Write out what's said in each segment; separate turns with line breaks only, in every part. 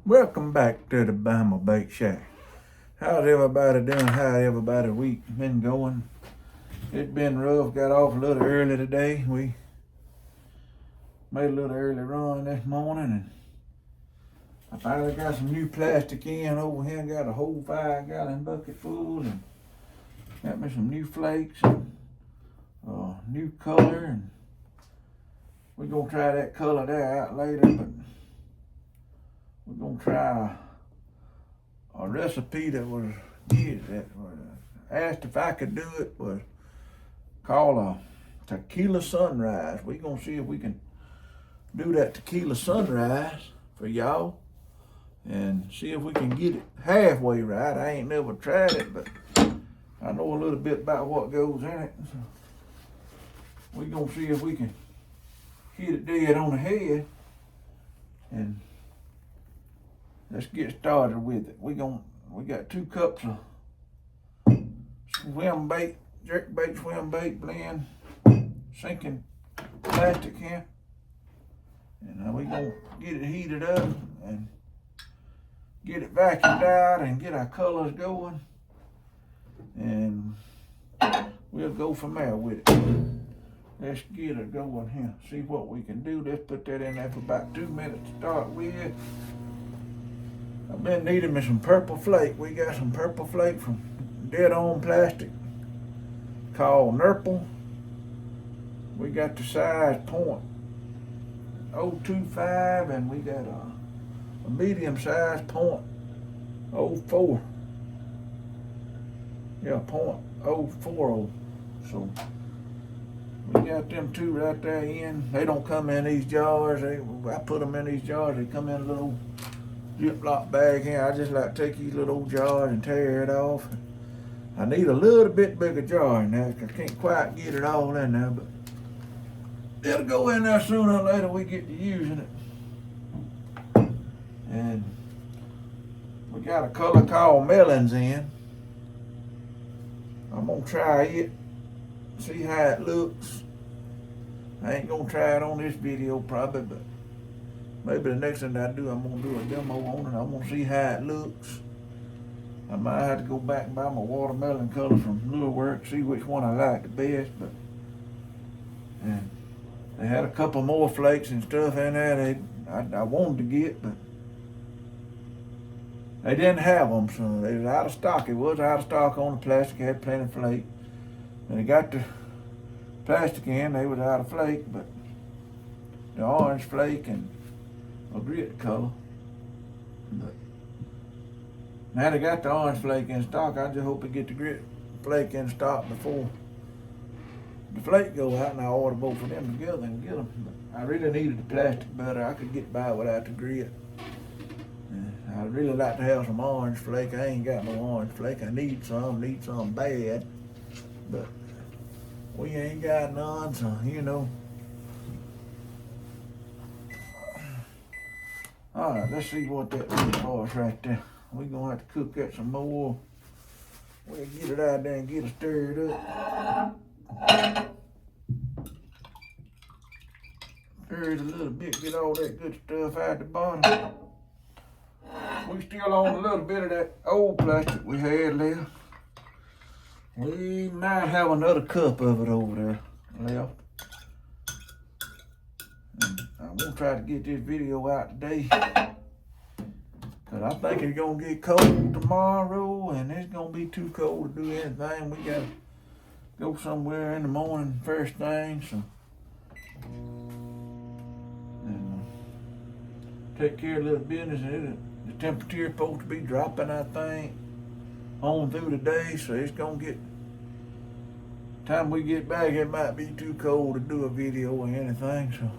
Welcome back to the Bama Bake Shack. How's everybody doing? How everybody's week been going? It's been rough. Got off a little early today. We made a little early run this morning, and I finally got some new plastic in over here. Got a whole 5-gallon bucket full, and got me some new flakes and new color, and we're gonna try that color there out later, but we're gonna try a recipe that was asked if I could do it, was called a Tequila Sunrise. We're gonna see if we can do that Tequila Sunrise for y'all and see if we can get it halfway right. I ain't never tried it, but I know a little bit about what goes in it. So we're gonna see if we can hit it dead on the head, and let's get started with it. We got 2 cups of jerk bait swim bait blend, sinking plastic here, and we gonna get it heated up and get it vacuumed out and get our colors going, and we'll go from there with it. Let's get it going here. See what we can do. Let's put that in there for about 2 minutes to start with. I've been needing me some purple flake. We got some purple flake from Dead On Plastic called Nurple. We got the size .025, and we got a medium size .04. Yeah, .040. So we got them 2 right there in. They don't come in these jars. I put them in these jars. They come in a little Ziploc bag here. I just like to take these little old jars and tear it off. I need a little bit bigger jar in there. I can't quite get it all in there, but it'll go in there sooner or later. We get to using it. And we got a color called Melons in. I'm gonna try it, see how it looks. I ain't gonna try it on this video probably, but maybe the next thing I do, I'm gonna do a demo on it. I'm gonna see how it looks. I might have to go back and buy my watermelon color from Lure Works, see which one I like the best. But and they had a couple more flakes and stuff in there I wanted to get, but they didn't have them, so they was out of stock. It was out of stock on the plastic. It had plenty of flake. And they got the plastic in, they was out of flake, but the orange flake and a grit color. But now they got the orange flake in stock. I just hope they get the grit flake in stock before the flake go out, and I order both of them together and get them. But I really needed the plastic better. I could get by without the grit. And I'd really like to have some orange flake. I ain't got no orange flake. I need some bad, but we ain't got none, so you know. All right, let's see what that looks for us right there. We're gonna have to cook that some more. We'll get it out there and get it stirred up. Stir it a little bit, get all that good stuff out the bottom. We still on a little bit of that old plastic we had left. We might have another cup of it over there left. And I'm gonna try to get this video out today, cause I think it's gonna get cold tomorrow, and it's gonna be too cold to do anything. We gotta go somewhere in the morning first thing, so and take care of a little business. The temperature is supposed to be dropping, I think, on through the day, so it's gonna get. Time we get back, it might be too cold to do a video or anything, so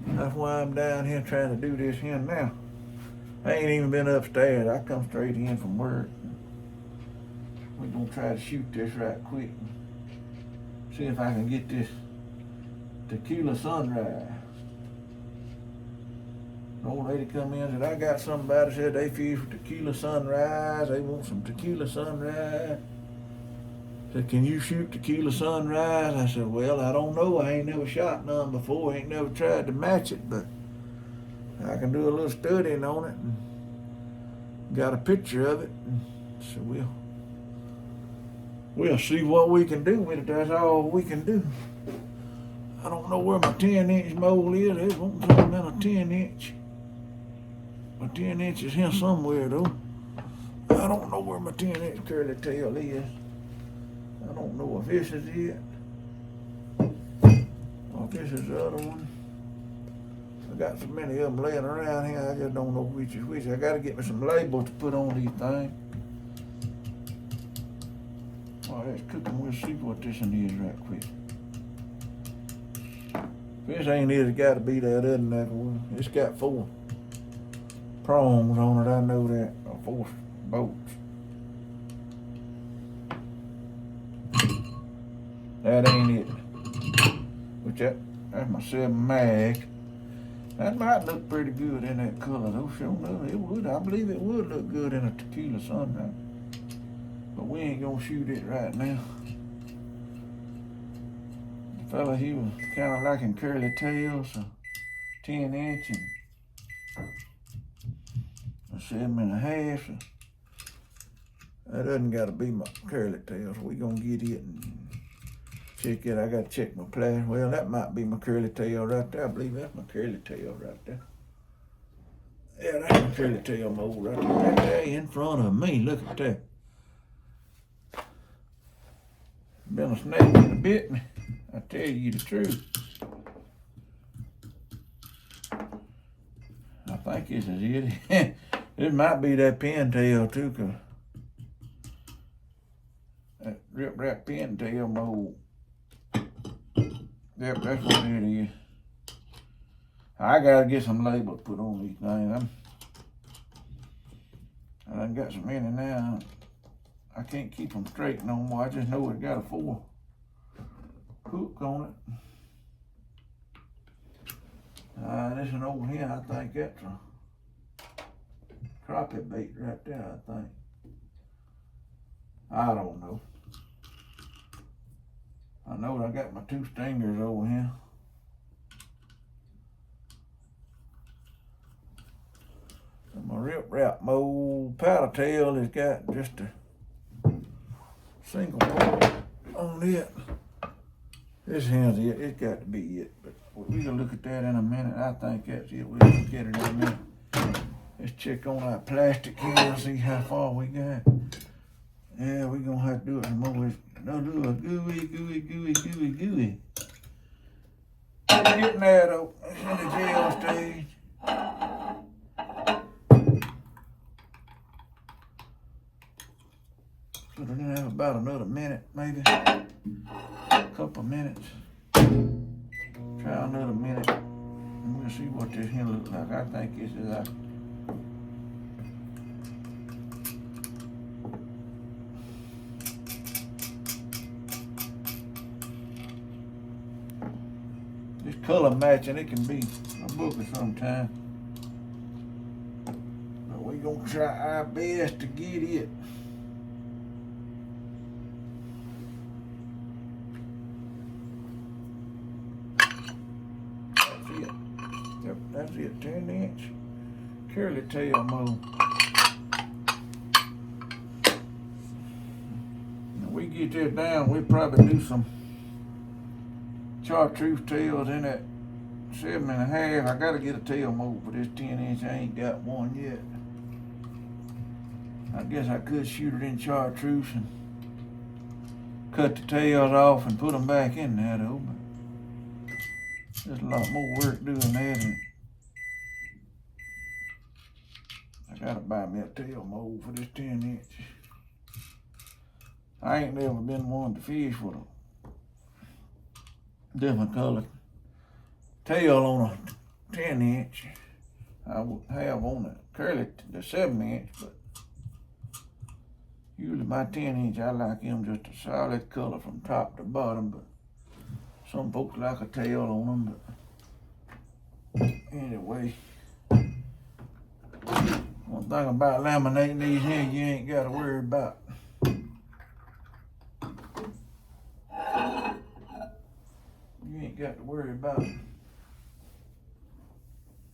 that's why I'm down here trying to do this here now. I ain't even been upstairs. I come straight in from work. We're gonna try to shoot this right quick. See if I can get this Tequila Sunrise. An old lady come in and said, I got somebody said they feed for Tequila Sunrise. They want some Tequila Sunrise. Said, can you shoot Tequila Sunrise? I said, well, I don't know. I ain't never shot none before. Ain't never tried to match it, but I can do a little studying on it. And got a picture of it. And so we'll see what we can do with it. That's all we can do. I don't know where my 10-inch mold is. It won't come in a 10-inch. My 10-inch is here somewhere though. I don't know where my 10-inch curly tail is. I don't know if this is it or if this is the other one. I got so many of them laying around here, I just don't know which is which. I gotta get me some labels to put on these things. All right, it's cooking. We'll see what this one is right quick. If this ain't it, it's gotta be that other one. It's got 4 prongs on it, I know that, or 4 bolts. That ain't it. Which that's my 7 mag. That might look pretty good in that color though. Sure enough, it would. I believe it would look good in a Tequila sunrise. But we ain't gonna shoot it right now. The fella, he was kind of liking curly tails, so 10-inch and a 7.5. So that doesn't gotta be my curly tail. So we gonna get it and check it. I gotta check my plastic. Well, that might be my curly tail right there. I believe that's my curly tail right there. Yeah, that's my curly tail mold right there. Right there in front of me. Look at that. Been a snake that bit me. I tell you the truth. I think this is it. This might be that pintail too, cause that rip-rap pintail mold. Yep, that's what it is. I gotta get some labels put on these things. I done got so many now, I can't keep them straight no more. I just know it got a 4 hook on it. This one over here, I think that's a crappie bait right there, I think. I don't know. I know I got my 2 stingers over here. And my rip-rap mold powder tail has got just a single bolt on it. This here's it. It's got to be it. But we can look at that in a minute. I think that's it. We'll look at it in a minute. Let's check on our plastic here and see how far we got. Yeah, we're gonna have to do it some more. No, do a gooey. We're getting there though. It's in the jail stage. So we're gonna have about another minute, maybe. A couple of minutes. Try another minute. And we'll see what this here looks like. I think this is our color matching. It can be a booger sometime. But we're gonna try our best to get it. That's it. Yep, that's it. 10-inch curly tail mold. Now we get this down, we'll probably do some chartreuse tails in that 7.5. I gotta get a tail mold for this 10-inch. I ain't got one yet. I guess I could shoot it in chartreuse and cut the tails off and put them back in there though, but there's a lot more work doing that, and I gotta buy me a tail mold for this 10-inch. I ain't never been one to fish with a different color tail on a 10-inch. I would have on the 7-inch, but usually my 10-inch, I like them just a solid color from top to bottom, but some folks like a tail on them. But anyway, one thing about laminating these here, you ain't got to worry about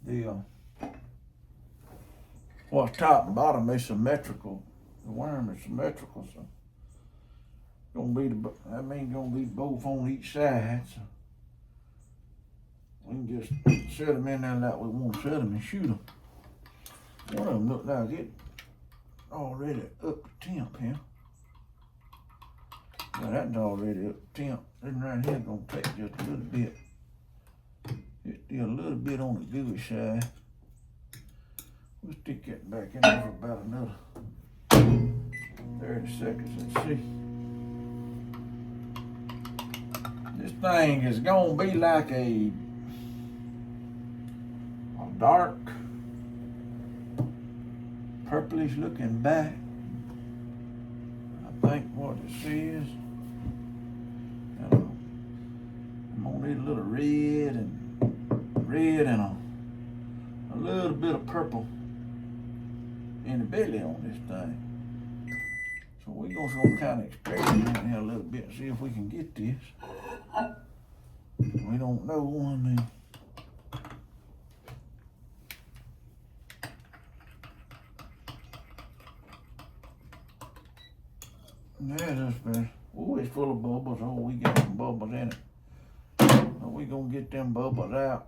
the Well, top and bottom is symmetrical. The worm is symmetrical, so that means gonna be both on each side. So we can just set them in there like we want to set them and shoot them. One of them look like it already up to temp here. Now that's already up to temp. This right here gonna take just a little bit. It's still a little bit on the gooey side. We'll stick that back in there for about another 30 seconds. Let's see. This thing is gonna be like a dark purplish looking back. I think what this is. I'm gonna need a little red and a little bit of purple in the belly on this thing. So we're gonna kind of experiment here a little bit and see if we can get this. We don't know, I mean. Yeah, that's better. Oh, it's full of bubbles. Oh, we got some bubbles in it. So we gonna get them bubbles out.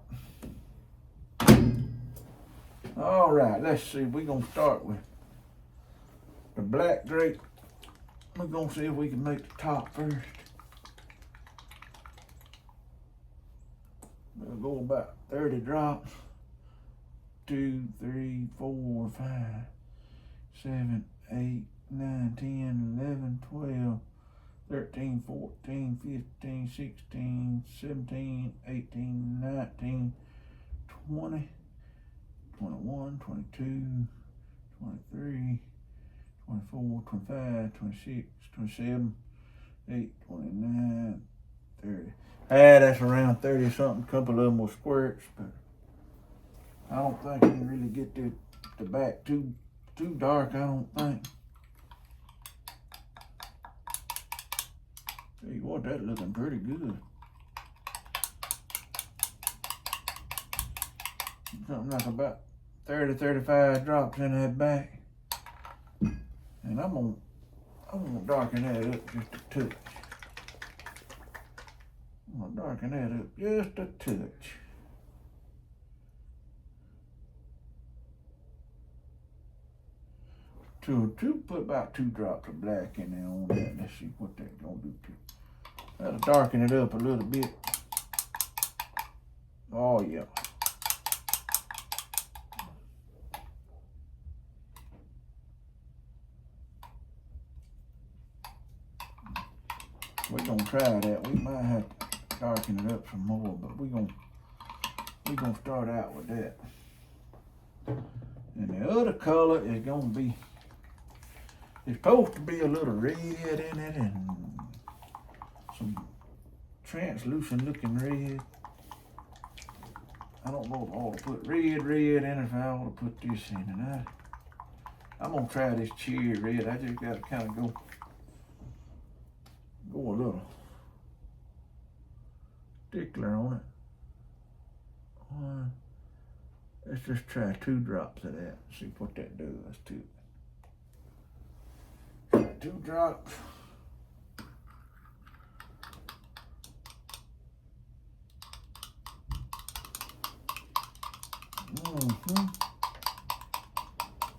All right, let's see. We're gonna start with the black grape. We're gonna see if we can make the top first. We'll go about 30 drops. 2, 3, 4, 5, 7, 8, 9, 10, 11, 12, 13, 14, 15, 16, 17, 18, 19, 20, 21, 22, 23, 24, 25, 26, 27, 8, 29, 30. That's around 30 something. A couple of them were squirts, but I don't think we can really get the back too dark, I don't think. Tell you what, that's looking pretty good. Something like about 30, 35 drops in that back. And I'm gonna darken that up just a touch. I'm gonna darken that up just a touch. To put about 2 drops of black in there on that. Let's see what that's gonna do to it. That'll darken it up a little bit. Oh yeah. We're gonna try that. We might have to darken it up some more, but we're gonna start out with that. And the other color is gonna be, it's supposed to be a little red in it and some translucent looking red. I don't know if I ought to put red in it, if I ought to put this in. And I'm gonna try this cherry red. I just gotta kind of go a little stickler on it. Let's just try 2 drops of that. See what that does to it. Try 2 drops.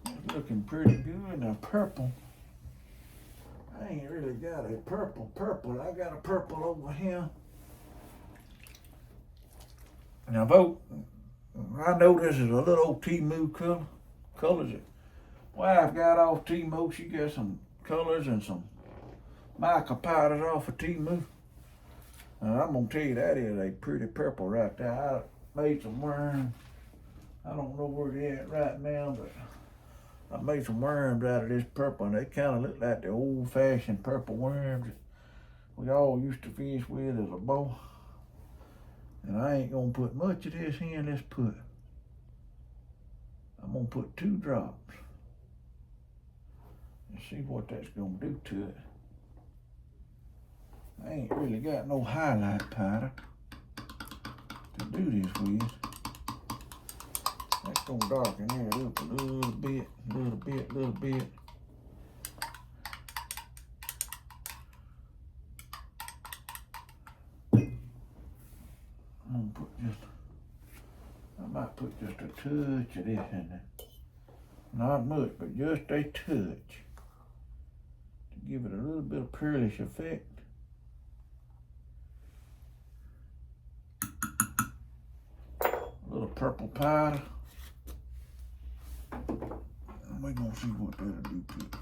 It's looking pretty good. Now purple. I ain't really got a purple. I got a purple over here. Now vote. I know this is a little old Temu colors that wife got off Temu. She got some colors and some mica powders off of Temu. And I'm gonna tell you, that is a pretty purple right there. I made some worms. I don't know where they're at right now, but I made some worms out of this purple, and they kind of look like the old-fashioned purple worms that we all used to fish with as a boy. And I ain't gonna put much of this in. I'm gonna put 2 drops and see what that's gonna do to it. I ain't really got no highlight powder to do this with. That gonna darken it up a little bit. I'm gonna put I might put just a touch of this in there. Not much, but just a touch. To give it a little bit of pearlish effect. A little purple powder. And we're gonna see what that'll do to it.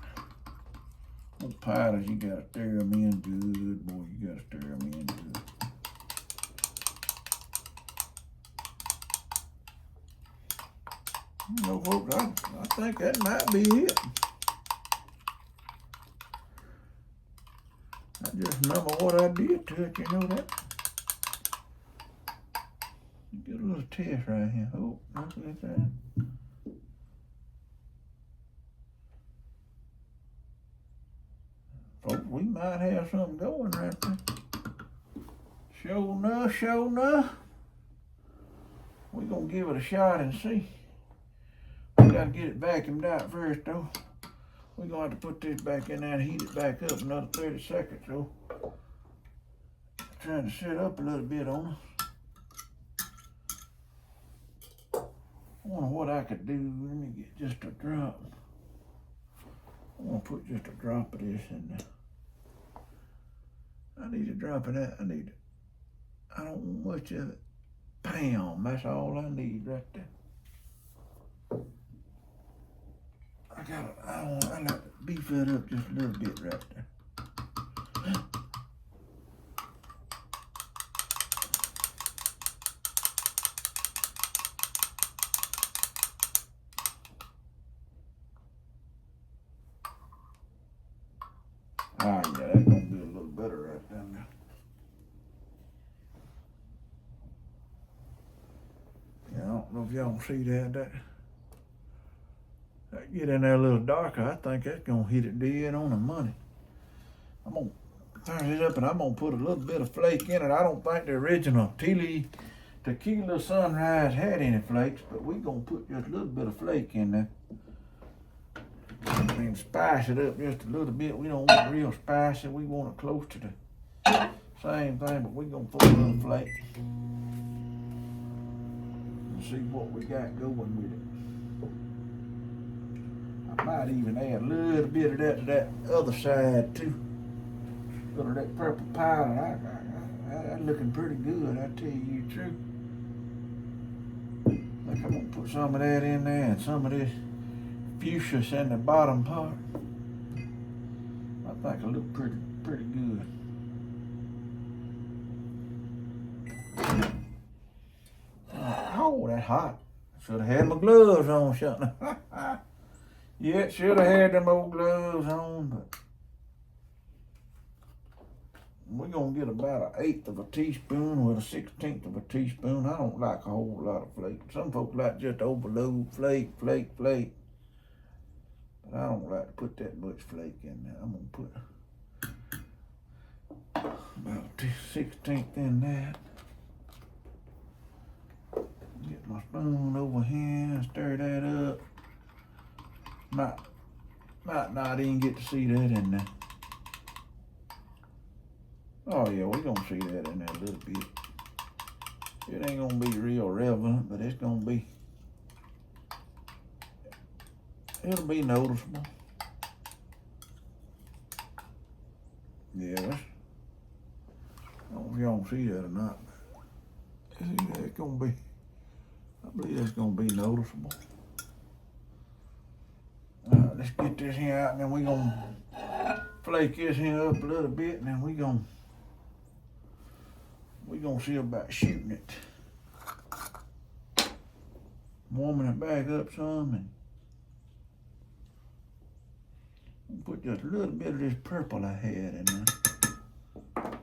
Those powders, you gotta stir them in good. Boy, you gotta stir them in good. You know, folks, I think that might be it. I just remember what I did to it, you know that? Get a little test right here. Oh, look at that. Folks, we might have something going right there. Sure enough. We're gonna give it a shot and see. We gotta get it vacuumed out first though. We're gonna have to put this back in there and heat it back up another 30 seconds. So, trying to set up a little bit on us. I wonder what I could do. Let me get just a drop. I want to put just a drop of this in there. I need a drop of that. I don't want much of it. Bam, that's all I need right there. I like to beef it up just a little bit right there. Ah, yeah, that's gonna be a little better right down there. Yeah, I don't know if y'all can see that get in there a little darker. I think that's gonna hit it dead on the money. I'm gonna turn it up and I'm gonna put a little bit of flake in it. I don't think the original Tequila Sunrise had any flakes, but we're gonna put just a little bit of flake in there. And spice it up just a little bit. We don't want it real spicy. We want it close to the same thing, but we're gonna put a little flake and see what we got going with it. I might even add a little bit of that to that other side too. A little of that purple powder. That's looking pretty good, I tell you the truth. I think I'm gonna put some of that in there and some of this fuchsia in the bottom part. I think it'll look pretty good. Oh, that's hot. Should have had my gloves on, shouldn't I? Yeah, should have had them old gloves on, but we're gonna get about 1/8 of a teaspoon with a 1/16 of a teaspoon. I don't like a whole lot of flake. Some folks like just overload flake. But I don't like to put that much flake in there. I'm gonna put about 1/16 in that. Get my spoon over here and stir that up. Might not even get to see that in there. Oh yeah, we're gonna see that in there a little bit. It ain't gonna be real relevant, but it's gonna be, it'll be noticeable. Yeah, I don't know if y'all can see that or not. It's gonna be, I believe that's gonna be noticeable. Let's get this here out and then we're gonna flake this here up a little bit and then we're gonna see about shooting it. Warming it back up some and put just a little bit of this purple I had in there. Put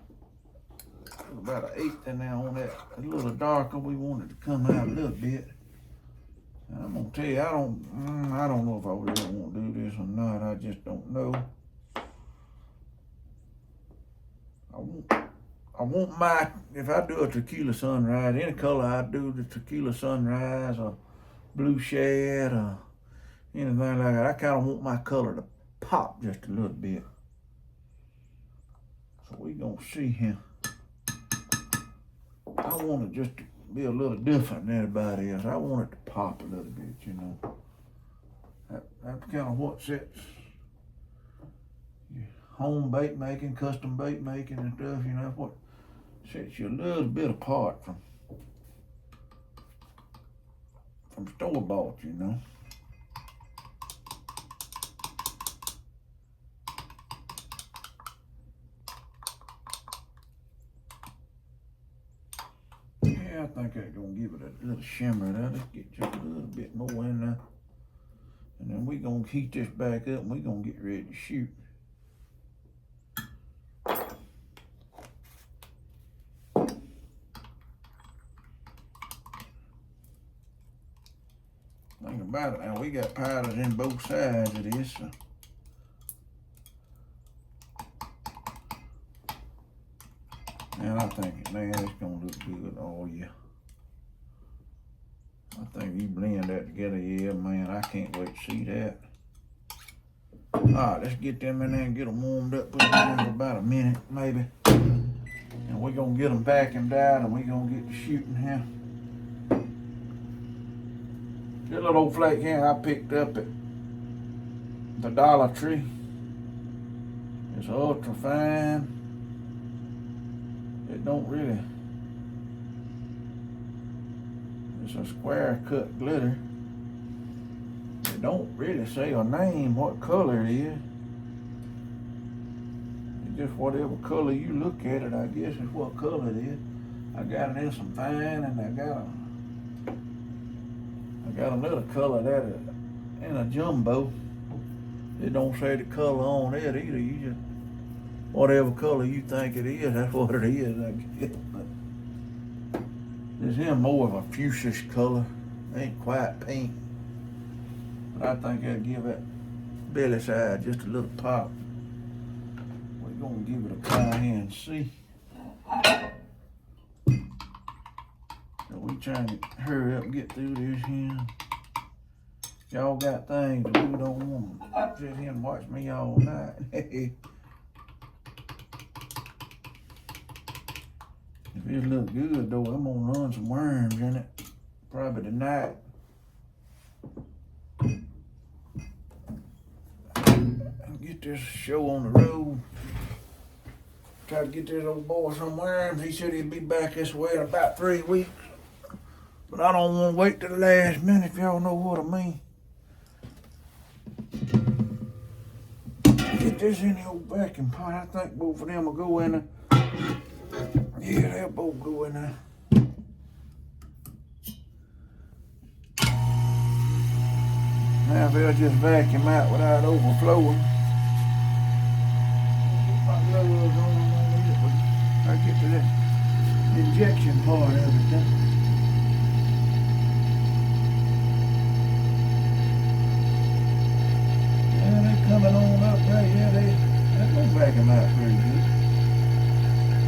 about 1/8 in there on that. A little darker, we want it to come out a little bit. And I'm gonna tell you, I don't know if I really want to do this or not. I just don't know. I want my, if I do a Tequila Sunrise, any color I do the Tequila Sunrise or blue shad or anything like that. I kind of want my color to pop just a little bit. So we gonna see here. I want it just to be a little different than everybody else. I want it to pop a little bit, you know. That's kind of what sets your home bake making, custom bake making and stuff, you know. That's what sets you a little bit apart from store bought, you know. Yeah, I think that's gonna give it a little shimmer there. Let's get just a little bit more in there. And then we're gonna heat this back up and we're gonna get ready to shoot. Think about it now, we got powders in both sides of this. So. And I think, man, it's gonna look good. Oh yeah. I think you blend that together, yeah, man. I can't wait to see that. All right, let's get them in there and get them warmed up. Put them in for about a minute, maybe. And we're gonna get them vacuumed out and we're gonna get to shooting here. This little old flake here I picked up at the Dollar Tree. It's ultra fine. It don't really, it's a square cut glitter. It don't really say a name, what color it is. It's just whatever color you look at it, I guess is what color it is. I got it in some fine and I got another color that in a jumbo. It don't say the color on it either. You just, whatever color you think it is, that's what it is, I guess. But this here more of a fuchsia color. Ain't quite pink. But I think that'll give that belly side just a little pop. We're gonna give it a try here and see. So we trying to hurry up and get through this here. Y'all got things to do, don't want to sit here and watch me all night. If it look good though, I'm gonna run some worms in it. Probably tonight. Get this show on the road. Try to get this old boy some worms. He said he'd be back this way in about 3 weeks. But I don't want to wait till the last minute, if y'all know what I mean. Get this in the old vacuum pot. I think both of them will go in there. Yeah, they'll both go in there. Now they'll just vacuum out without overflowing. I get to that injection part of it then. Yeah, they coming on up there. Yeah, they're gonna vacuum out pretty good.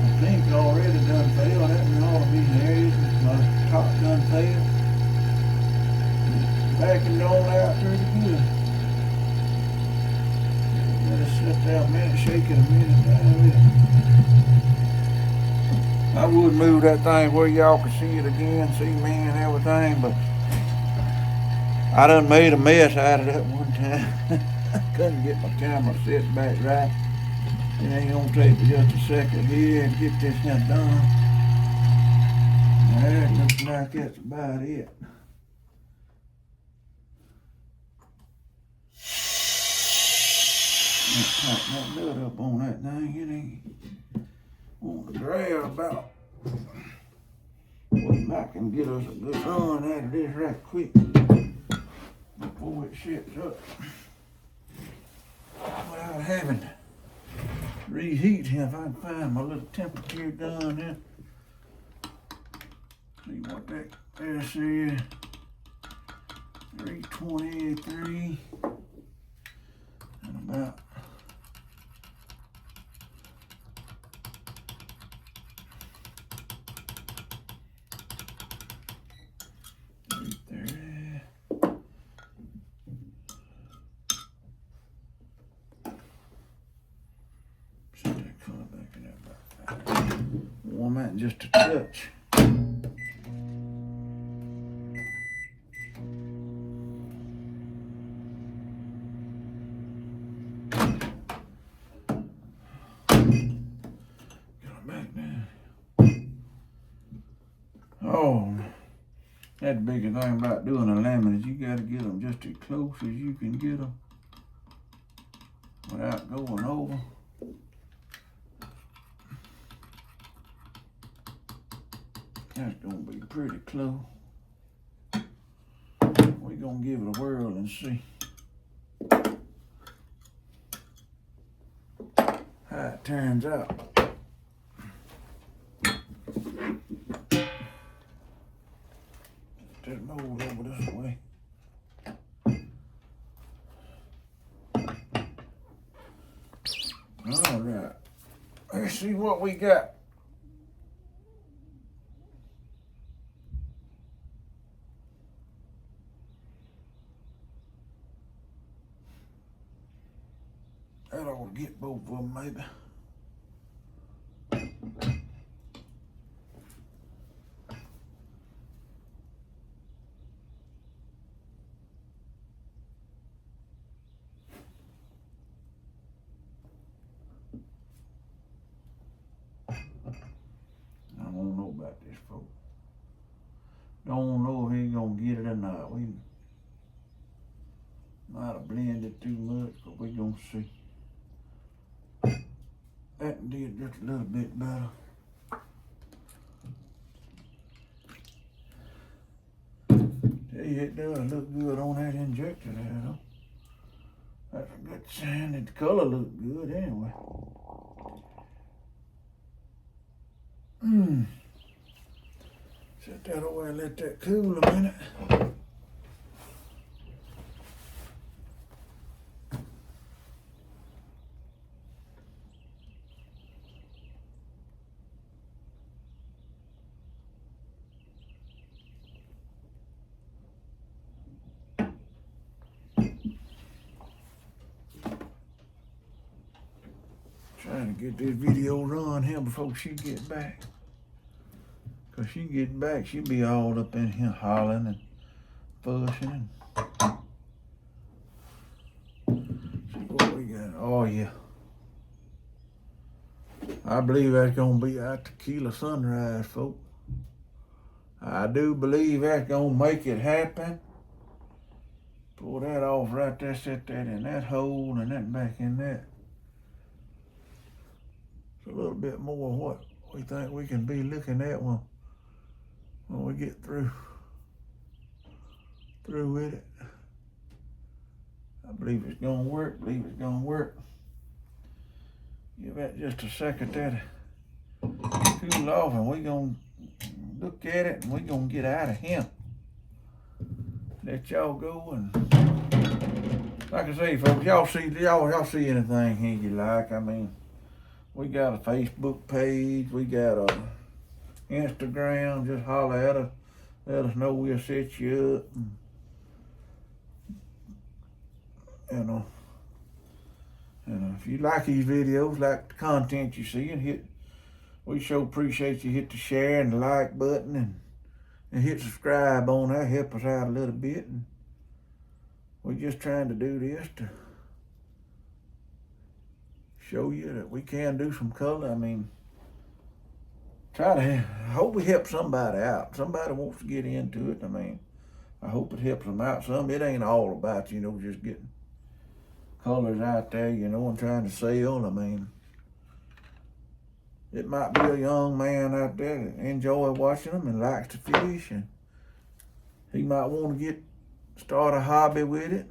The pink already done failed. That one ought to be there. My top done failed. Vacuumed on out pretty good. Let it sit there a minute, shake it a minute down with it. I would move that thing where y'all could see it again, see me and everything, but I done made a mess out of that one time. I couldn't get my camera set back right. It ain't gonna take me just a second here to get this here done. That looks like that's about it. Tighten that nut up on that thing. It ain't want to grab about. Well, I can get us a good run out of this right quick before it ships up without having to reheat here. If I can find my little temperature gun here. See what that there says. 323 and about 330. on that just a touch. Oh, that's the biggest thing about doing a lemon is you got to get them just as close as you can get them without going over. That's gonna be pretty close. We're gonna give it a whirl and see how it turns out. Just mold over this way. All right, let's see what we got. That ought to get both of them, maybe. I don't know about this, folks. Don't know if he's gonna get it or not. We might have blended too much, but we gonna see. That did just a little bit better. Tell you, it does look good on that injector there, though. That's a good sign that the color looked good anyway. Set that away and let that cool a minute. Trying to get this video run here before she get back. Cause she get back, she be all up in here hollering and fussing. See what we got. Oh yeah. I believe that's gonna be our tequila sunrise, folks. I do believe that's gonna make it happen. Pull that off right there, set that in that hole and that back in that. It's a little bit more what we think we can be looking at when we get through with it. I believe it's gonna work, Give that just a second there to cool off and we gonna look at it and we gonna get out of here. Let y'all go and like I say, folks, y'all see anything here you like. I mean, we got a Facebook page, we got a Instagram, just holler at us. Let us know, we'll set you up. And, if you like these videos, like the content you see, and we sure appreciate you hit the share and the like button and hit subscribe on that, help us out a little bit. And we're just trying to do this to show you that we can do some color. I mean, I hope we help somebody out. Somebody wants to get into it. I mean, I hope it helps them out some. It ain't all about, just getting colors out there, and trying to sell. I mean, it might be a young man out there that enjoy watching them and likes to fish, and he might want to start a hobby with it,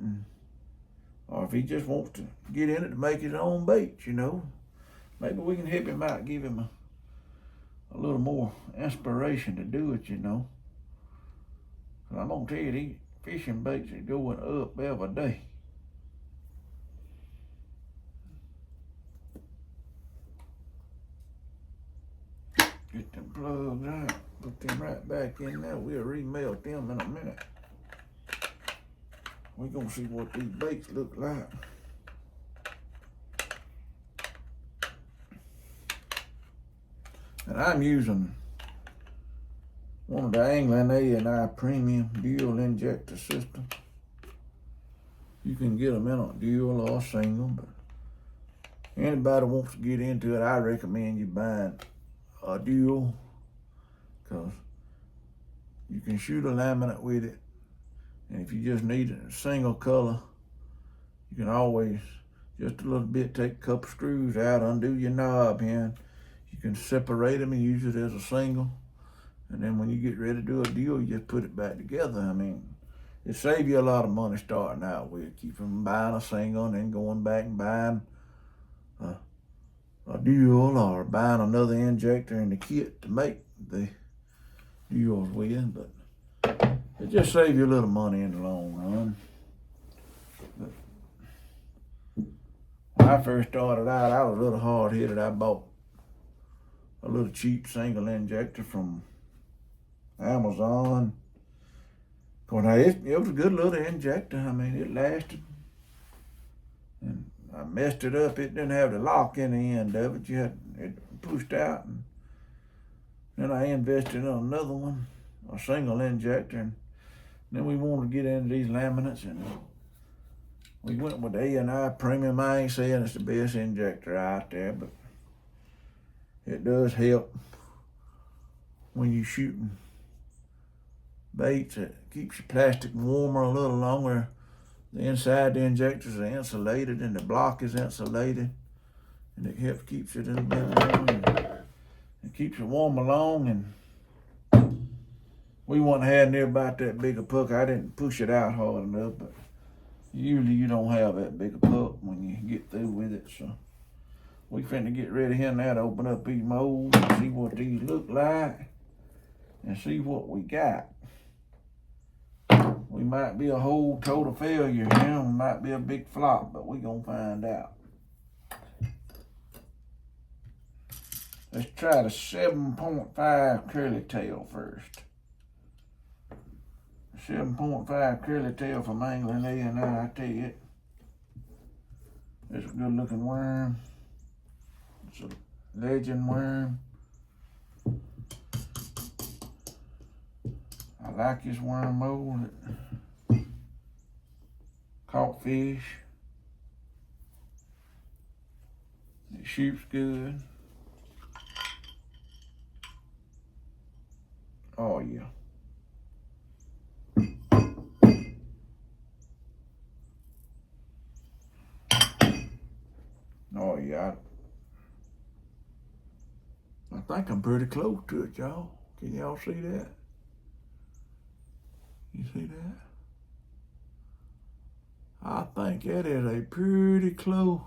or if he just wants to get in it to make his own baits, maybe we can help him out, give him a little more inspiration to do it, And I'm gonna tell you, these fishing baits are going up every day. Get them plugs out, put them right back in there. We'll remelt them in a minute. We're gonna see what these baits look like. And I'm using one of the England A&I premium dual injector system. You can get them in a dual or a single, but anybody wants to get into it, I recommend you buying a dual, because you can shoot a laminate with it. And if you just need a single color, you can always, just a little bit, take a couple screws out, undo your knob here. You can separate them and use it as a single. And then when you get ready to do a dual, you just put it back together. I mean, it saves you a lot of money starting out with. Keep from buying a single and then going back and buying a dual, or buying another injector in the kit to make the duals with. But it just saves you a little money in the long run. But when I first started out, I was a little hard-headed. I bought a little cheap single injector from Amazon. It was a good little injector. I mean, it lasted. And I messed it up. It didn't have the lock in the end of it. It pushed out. And then I invested in another one, a single injector. And then we wanted to get into these laminates, and we went with the A&I premium. I ain't saying it's the best injector out there, but it does help when you're shooting baits. It keeps your plastic warmer a little longer. The inside the injectors are insulated and the block is insulated, and it helps keeps it a little bit warmer. It keeps it warm along. And we wasn't had near about that big a puck. I didn't push it out hard enough, but usually you don't have that big a puck when you get through with it. So we finna get ready here now to open up these molds and see what these look like and see what we got. We might be a whole total failure here. We might be a big flop, but we gonna find out. Let's try the 7.5 curly tail first. 7.5 curly tail from England A&I tell you. It's a good looking worm. It's a legend worm. I like this worm mold. It caught fish. It shoots good. Oh yeah. Oh yeah. I think I'm pretty close to it, y'all. Can y'all see that? You see that? I think that is a pretty close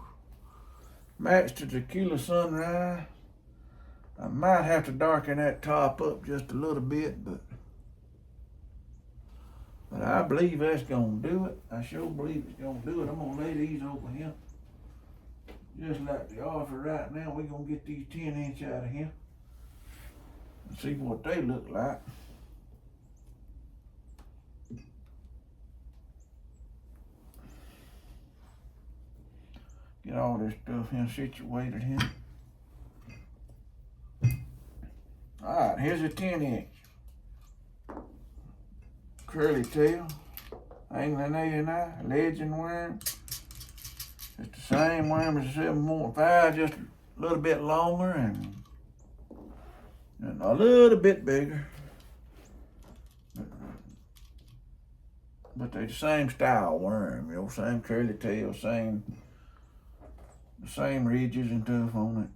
match to Tequila Sunrise. I might have to darken that top up just a little bit, but I believe that's gonna do it. I sure believe it's gonna do it. I'm gonna lay these over here. Just like the offer right now, we're gonna get these 10-inch out of here and see what they look like. Get all this stuff here situated here. All right, here's a 10-inch curly tail, England A&I, legend worm. It's the same worm as the 7.5, just a little bit longer and a little bit bigger. But they're the same style worm, you know, same curly tail, the same ridges and stuff on it.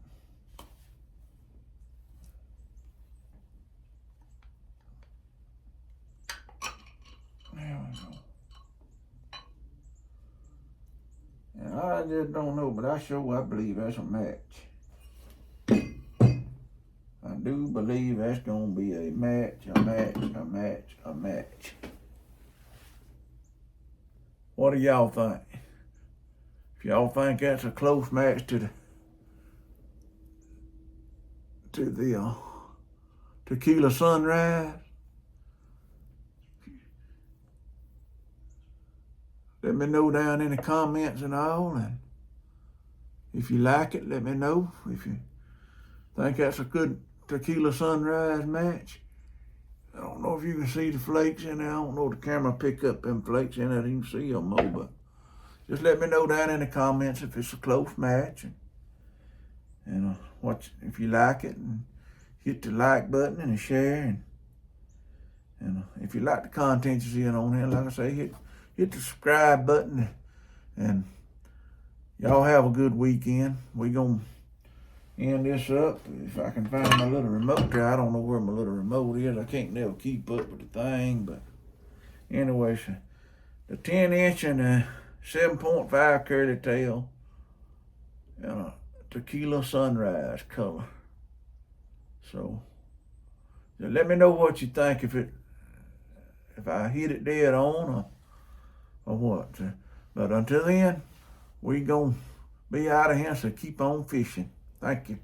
There we go. And I just don't know, but I believe that's a match. I do believe that's gonna be a match, a match, a match, a match. What do y'all think? If y'all think that's a close match to the Tequila Sunrise, let me know down in the comments and all. And if you like it, let me know. If you think that's a good Tequila Sunrise match. I don't know if you can see the flakes in there. I don't know if the camera pick up them flakes in there. You can see them more, but just let me know down in the comments if it's a close match. And if you like it, and hit the like button and share. And if you like the content you see on here, like I say, hit the subscribe button. And y'all have a good weekend. We gonna end this up. If I can find my little remote there. I don't know where my little remote is. I can't never keep up with the thing. But anyway, so the 10-inch and the 7.5 curly tail and a Tequila Sunrise color. So let me know what you think, if I hit it dead on or what. But until then, we gonna be out of here, so keep on fishing. Thank you.